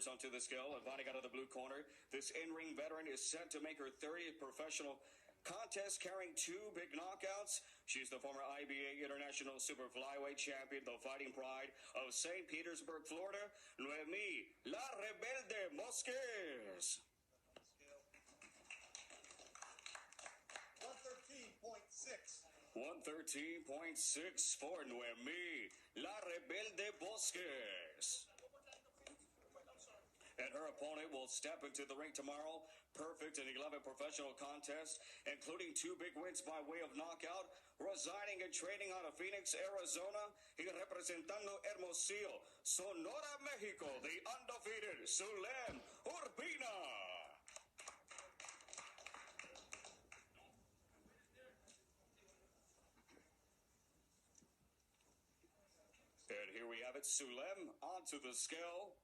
numbers onto the scale. Inviting out of the blue corner, this in-ring veteran is set to make her 30th professional contest, carrying 2 big knockouts. She's the former IBA International Super Flyweight Champion, the Fighting Pride of St. Petersburg, Florida, Noemi La Rebelde Bosques. 113.6 for Noemi La Rebelde Bosques. And her opponent will step into the ring tomorrow, perfect in 11 professional contests, including 2 big wins by way of knockout, residing and training out of Phoenix, Arizona, y representando Hermosillo, Sonora, Mexico, the undefeated Sulem, Urbina. And here we have it, Sulem onto the scale.